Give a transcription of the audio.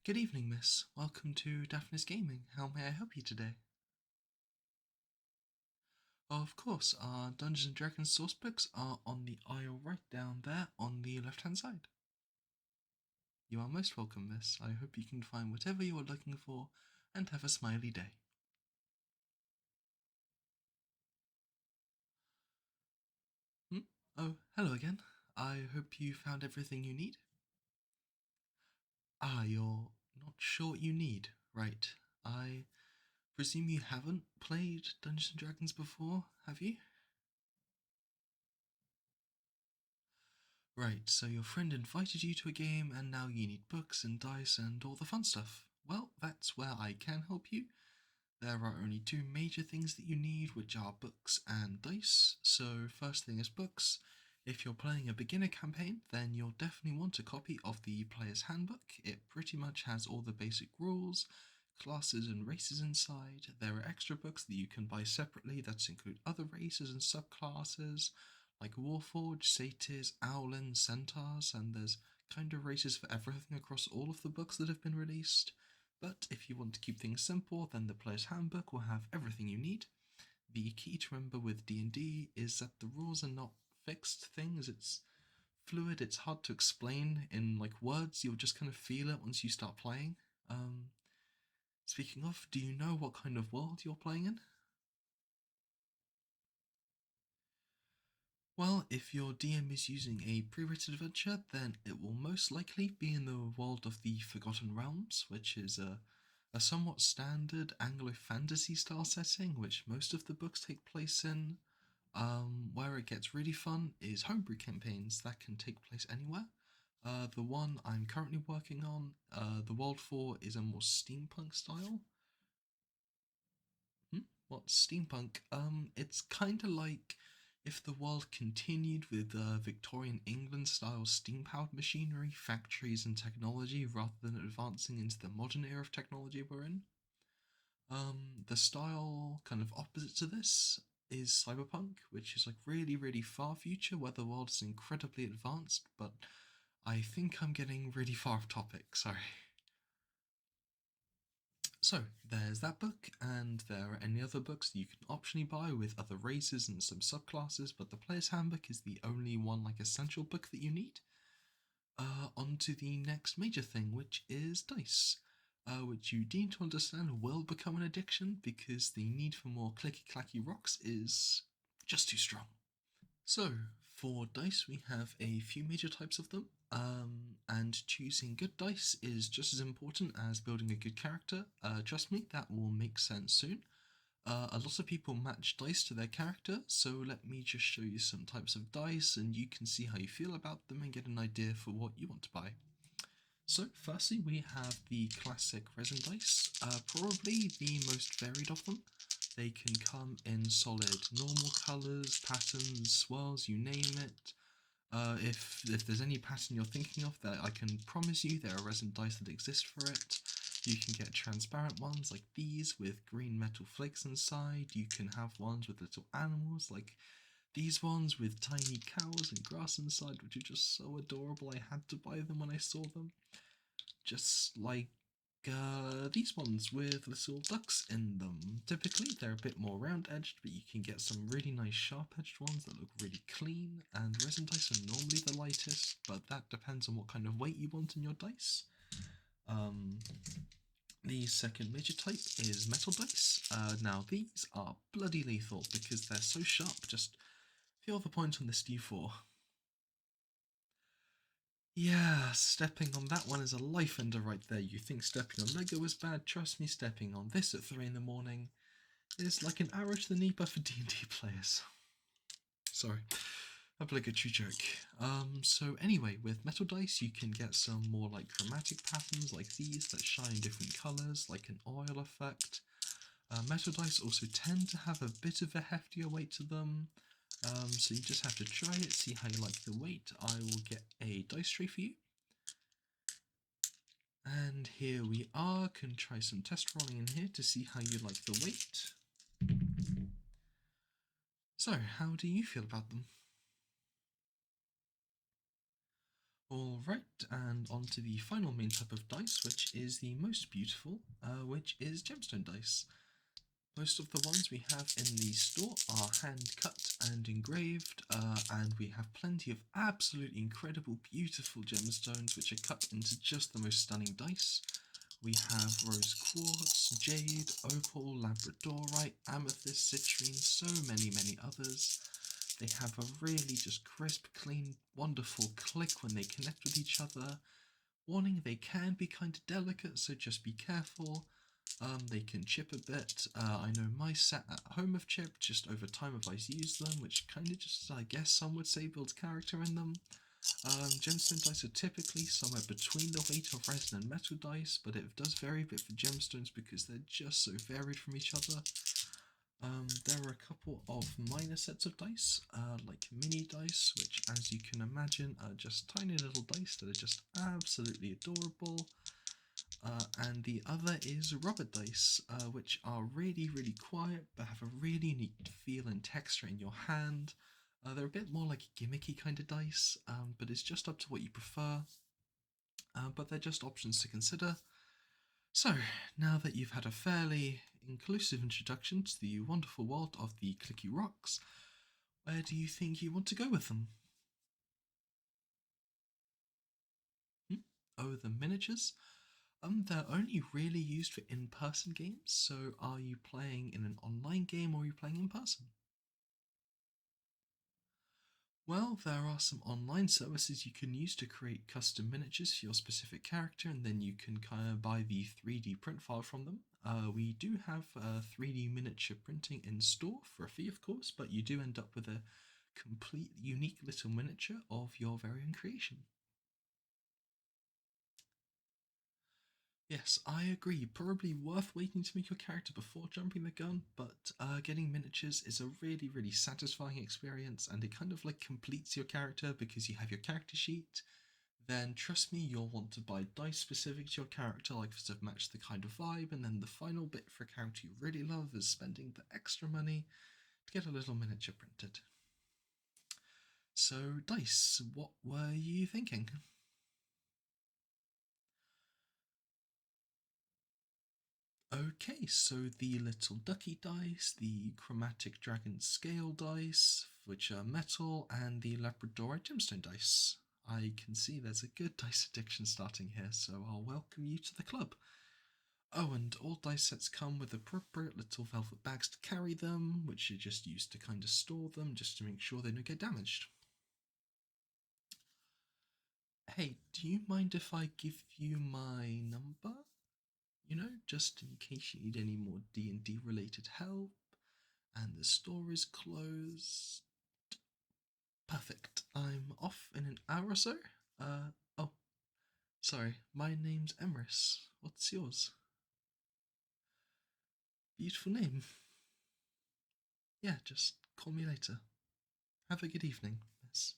Good evening, miss. Welcome to Daphnus Gaming. How may I help you today? Of course, our Dungeons & Dragons sourcebooks are on the aisle right down there on the left-hand side. You are most welcome, miss. I hope you can find whatever you are looking for and have a smiley day. Oh, hello again. I hope you found everything you need. You're not sure what you need. Right. I presume you haven't played Dungeons & Dragons before, have you? Right, so your friend invited you to a game and now you need books and dice and all the fun stuff. Well, that's where I can help you. There are only two major things that you need, which are books and dice. So, first thing is books. If you're playing a beginner campaign, then you'll definitely want a copy of the Player's Handbook. It pretty much has all the basic rules, classes and races inside. There are extra books that you can buy separately that include other races and subclasses, like Warforged, Satyrs, Owlins, Centaurs, and there's kind of races for everything across all of the books that have been released. But if you want to keep things simple, then the Player's Handbook will have everything you need. The key to remember with D&D is that the rules are not fixed things. It's fluid. It's hard to explain in like words. You'll just kind of feel it once you start playing. Speaking of, do you know what kind of world you're playing in? Well, if your DM is using a pre-written adventure, then it will most likely be in the world of the Forgotten Realms, which is a somewhat standard Anglo-fantasy style setting, which most of the books take place in. Where it gets really fun is homebrew campaigns that can take place anywhere. The one I'm currently working on, the world for, is a more steampunk style. What's steampunk? It's kind of like if the world continued with Victorian England style steam powered machinery, factories, and technology rather than advancing into the modern era of technology we're in. The style kind of opposite to this is cyberpunk, which is like really, really far future where the world is incredibly advanced, but I think I'm getting really far off topic, sorry. So, there's that book, and there are any other books that you can optionally buy with other races and some subclasses, but the Player's Handbook is the only one like essential book that you need. On to the next major thing, which is dice, which you deem to understand will become an addiction because the need for more clicky clacky rocks is just too strong. So, for dice, we have a few major types of them, and choosing good dice is just as important as building a good character. Trust me, that will make sense soon. A lot of people match dice to their character, so let me just show you some types of dice and you can see how you feel about them and get an idea for what you want to buy. So, firstly, we have the classic resin dice, probably the most varied of them. They can come in solid normal colours, patterns, swirls, you name it. If there's any pattern you're thinking of, that I can promise you there are resin dice that exist for it. You can get transparent ones like these with green metal flakes inside. You can have ones with little animals like these ones with tiny cows and grass inside, which are just so adorable. I had to buy them when I saw them. Just like these ones with little ducks in them. Typically, they're a bit more round-edged, but you can get some really nice sharp-edged ones that look really clean, and resin dice are normally the lightest, but that depends on what kind of weight you want in your dice. The second major type is metal dice. Now, these are bloody lethal because they're so sharp. Just feel the point on this d4. Yeah, stepping on that one is a life ender right there. You think stepping on Lego is bad? Trust me, stepping on this at 3 in the morning is like an arrow to the knee, but for D&D players. Sorry, obligatory joke. So anyway, with metal dice, you can get some more like chromatic patterns like these that shine different colours, like an oil effect. Metal dice also tend to have a bit of a heftier weight to them. So you just have to try it, see how you like the weight. I will get a dice tray for you. And here we are, can try some test rolling in here to see how you like the weight. So, how do you feel about them? Alright, and on to the final main type of dice, which is the most beautiful, which is gemstone dice. Most of the ones we have in the store are hand cut and engraved, and we have plenty of absolutely incredible, beautiful gemstones which are cut into just the most stunning dice. We have rose quartz, jade, opal, labradorite, amethyst, citrine, so many others. They have a really just crisp, clean, wonderful click when they connect with each other. Warning, they can be kind of delicate, so just be careful. They can chip a bit. I know my set at home have chipped just over time if I use them, which kind of just, I guess some would say, builds character in them. Gemstone dice are typically somewhere between the weight of resin and metal dice, but it does vary a bit for gemstones because they're just so varied from each other. There are a couple of minor sets of dice, like mini dice, which as you can imagine are just tiny little dice that are just absolutely adorable. And the other is rubber dice, which are really quiet but have a really neat feel and texture in your hand. They're a bit more like gimmicky kind of dice, but it's just up to what you prefer. But they're just options to consider. So, now that you've had a fairly inclusive introduction to the wonderful world of the clicky rocks, where do you think you want to go with them? Oh, the miniatures? They're only really used for in-person games, so are you playing in an online game or are you playing in person? Well, there are some online services you can use to create custom miniatures for your specific character, and then you can kind of buy the 3D print file from them. We do have 3D miniature printing in store for a fee, of course, but you do end up with a complete unique little miniature of your very own creation. Yes, I agree. Probably worth waiting to make your character before jumping the gun, but getting miniatures is a really satisfying experience, and it kind of like completes your character because you have your character sheet. Then trust me, you'll want to buy dice specific to your character, like to match the kind of vibe, and then the final bit for a character you really love is spending the extra money to get a little miniature printed. So, dice, what were you thinking? Okay, so the little ducky dice, the chromatic dragon scale dice, which are metal, and the labradorite gemstone dice. I can see there's a good dice addiction starting here, so I'll welcome you to the club. Oh, and all dice sets come with appropriate little velvet bags to carry them, which you just use to kind of store them, just to make sure they don't get damaged. Hey, do you mind if I give you my number? Just in case you need any more D&D related help, and the store is closed. Perfect. I'm off in an hour or so. Oh, sorry. My name's Emrys. What's yours? Beautiful name. Yeah, just call me later. Have a good evening, miss.